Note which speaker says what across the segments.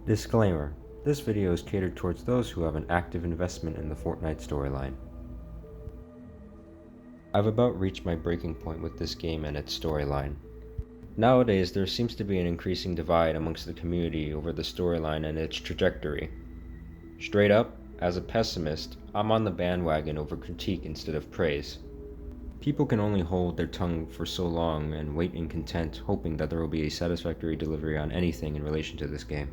Speaker 1: Disclaimer: this video is catered towards those who have an active investment in the Fortnite storyline. I've about reached my breaking point with this game and its storyline. Nowadays, there seems to be an increasing divide amongst the community over the storyline and its trajectory. Straight up, as a pessimist, I'm on the bandwagon over critique instead of praise. People can only hold their tongue for so long and wait in content, hoping that there will be a satisfactory delivery on anything in relation to this game.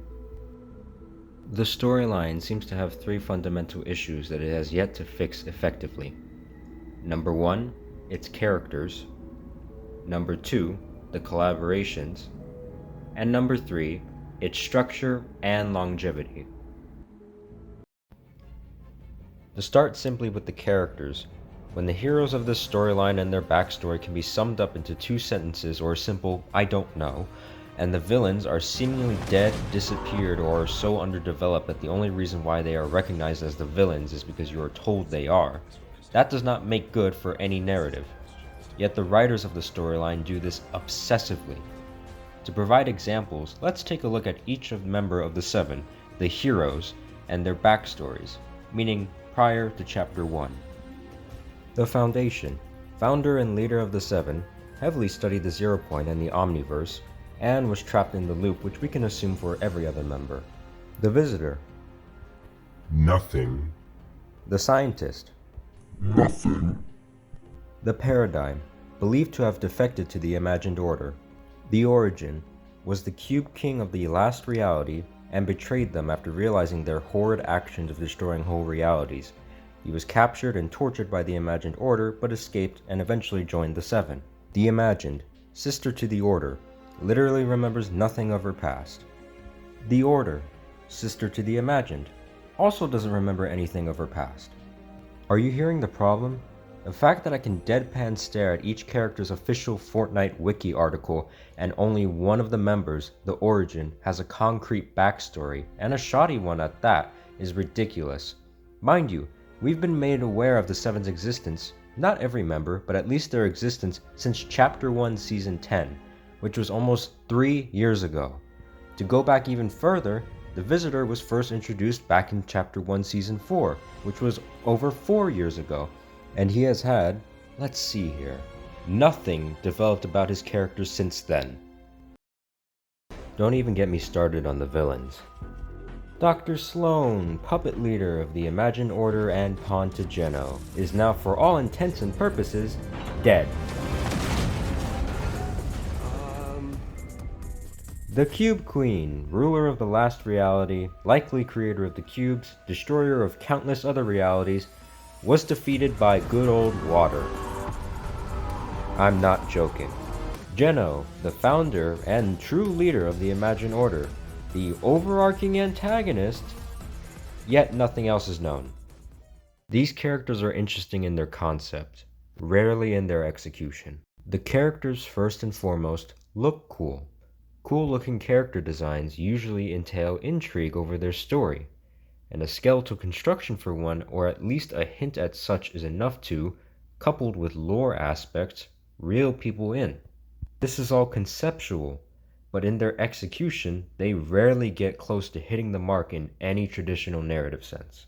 Speaker 1: The storyline seems to have three fundamental issues that it has yet to fix effectively. Number 1, its characters. Number 2, the collaborations. And number 3, its structure and longevity. To start simply with the characters, when the heroes of this storyline and their backstory can be summed up into 2 sentences or a simple "I don't know," and the villains are seemingly dead, disappeared, or so underdeveloped that the only reason why they are recognized as the villains is because you are told they are, that does not make good for any narrative. Yet the writers of the storyline do this obsessively. To provide examples, let's take a look at each member of the 7, the heroes, and their backstories, meaning prior to Chapter 1. The Foundation, founder and leader of the 7, heavily studied the Zero Point and the Omniverse, and was trapped in the loop, which we can assume for every other member. The Visitor.
Speaker 2: Nothing.
Speaker 1: The Scientist.
Speaker 2: Nothing.
Speaker 1: The Paradigm, believed to have defected to the Imagined Order. The Origin, was the Cube King of the last reality and betrayed them after realizing their horrid actions of destroying whole realities. He was captured and tortured by the Imagined Order, but escaped and eventually joined the 7. The Imagined, sister to the Order, literally remembers nothing of her past. The Order, sister to the Imagined, also doesn't remember anything of her past. Are you hearing the problem? The fact that I can deadpan stare at each character's official Fortnite wiki article and only one of the members, the Origin, has a concrete backstory, and a shoddy one at that, is ridiculous. Mind you, we've been made aware of the 7's existence, not every member, but at least their existence, since Chapter 1 Season 10, which was almost 3 years ago. To go back even further, the Visitor was first introduced back in Chapter 1 Season 4, which was over 4 years ago, and he has had, let's see here, nothing developed about his character since then. Don't even get me started on the villains. Dr. Sloan, puppet leader of the Imagined Order and pawn to Geno, is now for all intents and purposes dead. The Cube Queen, ruler of the last reality, likely creator of the cubes, destroyer of countless other realities, was defeated by good old water. I'm not joking. Geno, the founder and true leader of the Imagined Order, the overarching antagonist, yet nothing else is known. These characters are interesting in their concept, rarely in their execution. The characters, first and foremost, look cool. Cool-looking character designs usually entail intrigue over their story, and a skeletal construction for one, or at least a hint at such, is enough to, coupled with lore aspects, reel people in. This is all conceptual, but in their execution, they rarely get close to hitting the mark in any traditional narrative sense.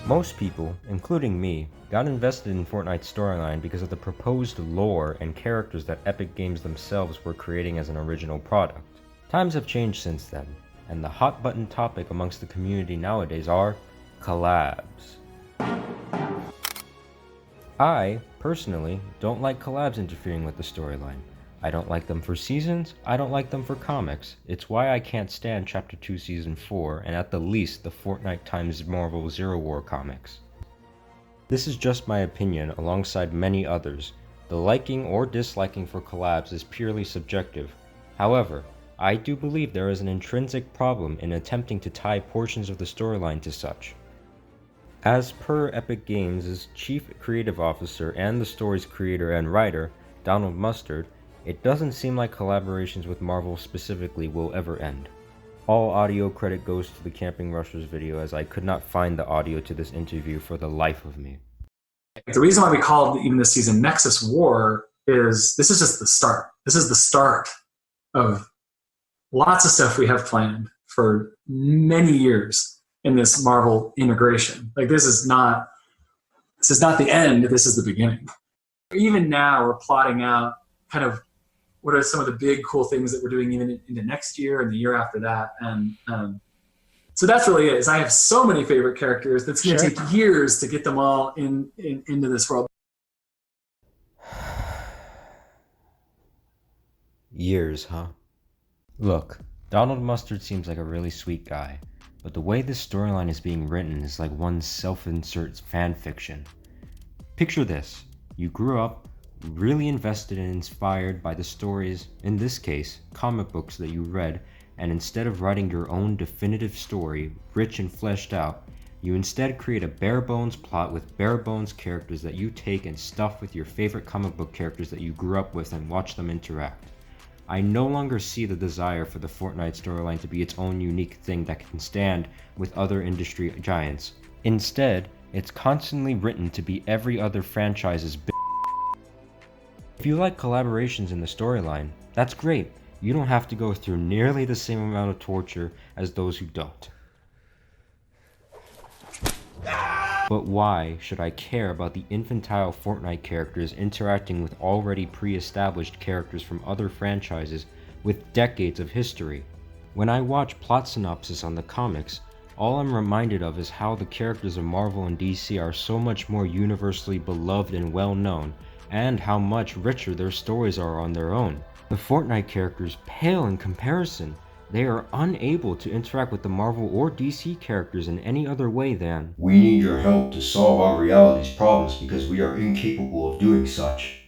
Speaker 1: Most people, including me, got invested in Fortnite's storyline because of the proposed lore and characters that Epic Games themselves were creating as an original product. Times have changed since then, and the hot button topic amongst the community nowadays are collabs. I, personally, don't like collabs interfering with the storyline. I don't like them for seasons, I don't like them for comics. It's why I can't stand Chapter 2 Season 4, and at the least the Fortnite x Marvel Zero War comics. This is just my opinion alongside many others. The liking or disliking for collabs is purely subjective. However, I do believe there is an intrinsic problem in attempting to tie portions of the storyline to such. As per Epic Games' Chief Creative Officer and the story's creator and writer, Donald Mustard, it doesn't seem like collaborations with Marvel specifically will ever end. All audio credit goes to the Camping Rusher's video, as I could not find the audio to this interview for the life of me.
Speaker 3: The reason why we called even this season Nexus War is this is just the start. This is the start of lots of stuff we have planned for many years in this Marvel integration. Like this is not the end, this is the beginning. Even now we're plotting out kind of what are some of the big cool things that we're doing even into next year and the year after that. And so that's really it. Is I have so many favorite characters that's going to take years to get them all into this world.
Speaker 1: Years, huh? Look, Donald Mustard seems like a really sweet guy, but the way this storyline is being written is like one self-insert fan fiction. Picture this. You grew up really invested and inspired by the stories, in this case, comic books that you read, and instead of writing your own definitive story, rich and fleshed out, you instead create a bare-bones plot with bare-bones characters that you take and stuff with your favorite comic book characters that you grew up with and watch them interact. I no longer see the desire for the Fortnite storyline to be its own unique thing that can stand with other industry giants. Instead, it's constantly written to be every other franchise's If you like collaborations in the storyline, that's great. You don't have to go through nearly the same amount of torture as those who don't. But why should I care about the infantile Fortnite characters interacting with already pre-established characters from other franchises with decades of history? When I watch plot synopsis on the comics, all I'm reminded of is how the characters of Marvel and DC are so much more universally beloved and well known, and how much richer their stories are on their own. The Fortnite characters pale in comparison. They are unable to interact with the Marvel or DC characters in any other way than,
Speaker 4: "We need your help to solve our reality's problems because we are incapable of doing such."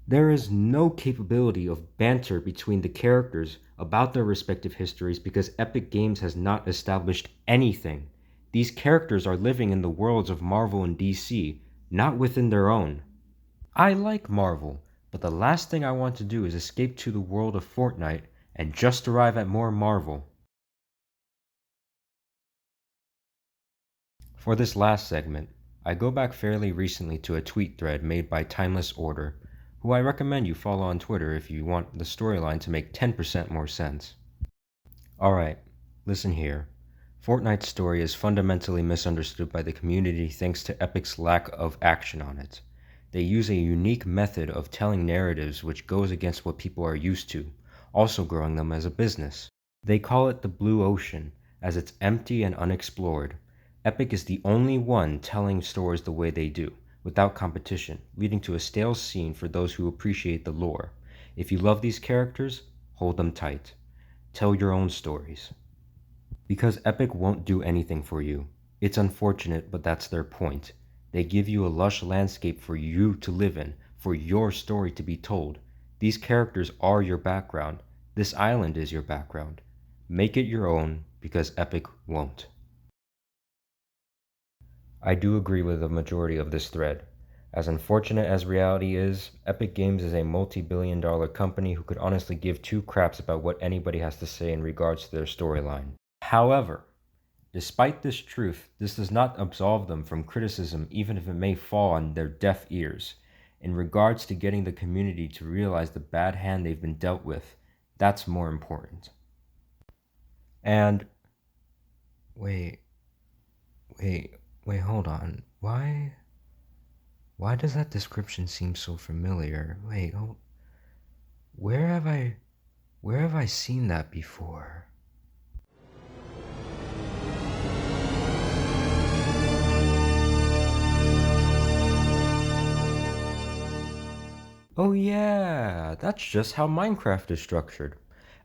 Speaker 1: There is no capability of banter between the characters about their respective histories because Epic Games has not established anything. These characters are living in the worlds of Marvel and DC, not within their own. I like Marvel, but the last thing I want to do is escape to the world of Fortnite and just arrive at more Marvel. For this last segment, I go back fairly recently to a tweet thread made by Timeless Order, who I recommend you follow on Twitter if you want the storyline to make 10% more sense. Alright, listen here. Fortnite's story is fundamentally misunderstood by the community thanks to Epic's lack of action on it. They use a unique method of telling narratives which goes against what people are used to, also growing them as a business. They call it the Blue Ocean, as it's empty and unexplored. Epic is the only one telling stories the way they do, without competition, leading to a stale scene for those who appreciate the lore. If you love these characters, hold them tight. Tell your own stories. Because Epic won't do anything for you. It's unfortunate, but that's their point. They give you a lush landscape for you to live in, for your story to be told. These characters are your background. This island is your background. Make it your own, because Epic won't. I do agree with the majority of this thread. As unfortunate as reality is, Epic Games is a multi-billion-dollar company who could honestly give two craps about what anybody has to say in regards to their storyline. However, despite this truth, this does not absolve them from criticism even if it may fall on their deaf ears. In regards to getting the community to realize the bad hand they've been dealt with, that's more important. And wait, hold on. Why does that description seem so familiar? Where have I seen that before? Oh yeah, that's just how Minecraft is structured.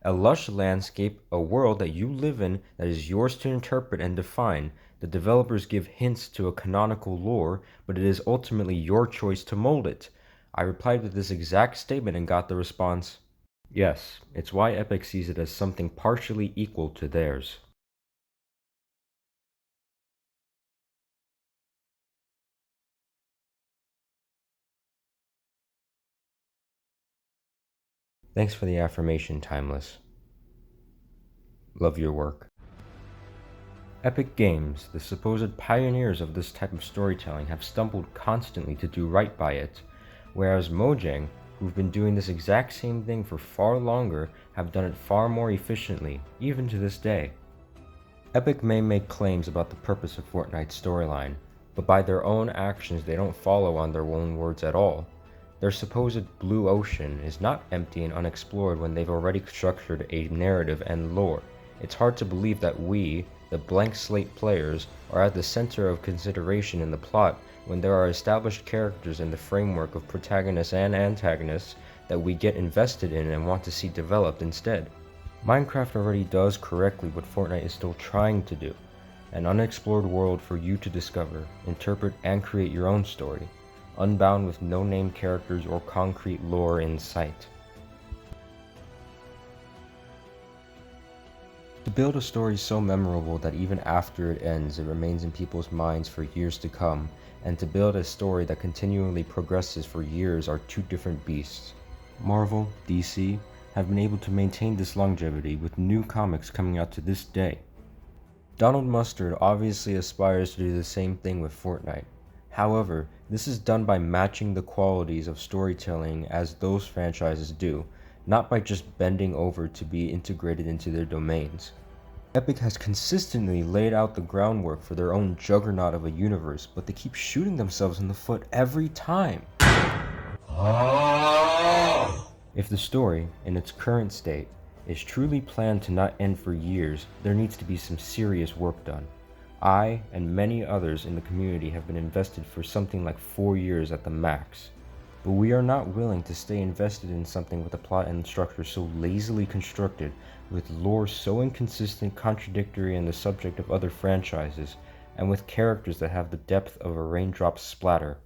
Speaker 1: A lush landscape, a world that you live in that is yours to interpret and define. The developers give hints to a canonical lore, but it is ultimately your choice to mold it. I replied with this exact statement and got the response, yes, it's why Epic sees it as something partially equal to theirs. Thanks for the affirmation, Timeless. Love your work. Epic Games, the supposed pioneers of this type of storytelling, have stumbled constantly to do right by it. whereas Mojang, who've been doing this exact same thing for far longer, have done it far more efficiently, even to this day. Epic may make claims about the purpose of Fortnite's storyline, but by their own actions they don't follow on their own words at all. Their supposed blue ocean is not empty and unexplored when they've already structured a narrative and lore. It's hard to believe that we, the blank slate players, are at the center of consideration in the plot when there are established characters in the framework of protagonists and antagonists that we get invested in and want to see developed instead. Minecraft already does correctly what Fortnite is still trying to do: an unexplored world for you to discover, interpret, and create your own story, unbound with no named characters or concrete lore in sight. To build a story so memorable that even after it ends it remains in people's minds for years to come, and to build a story that continually progresses for years are two different beasts. Marvel, DC, have been able to maintain this longevity with new comics coming out to this day. Donald Mustard obviously aspires to do the same thing with Fortnite. However, this is done by matching the qualities of storytelling as those franchises do, not by just bending over to be integrated into their domains. Epic has consistently laid out the groundwork for their own juggernaut of a universe, but they keep shooting themselves in the foot every time. If the story, in its current state, is truly planned to not end for years, there needs to be some serious work done. I, and many others in the community, have been invested for something like 4 years at the max. But we are not willing to stay invested in something with a plot and structure so lazily constructed, with lore so inconsistent, contradictory, and the subject of other franchises, and with characters that have the depth of a raindrop splatter.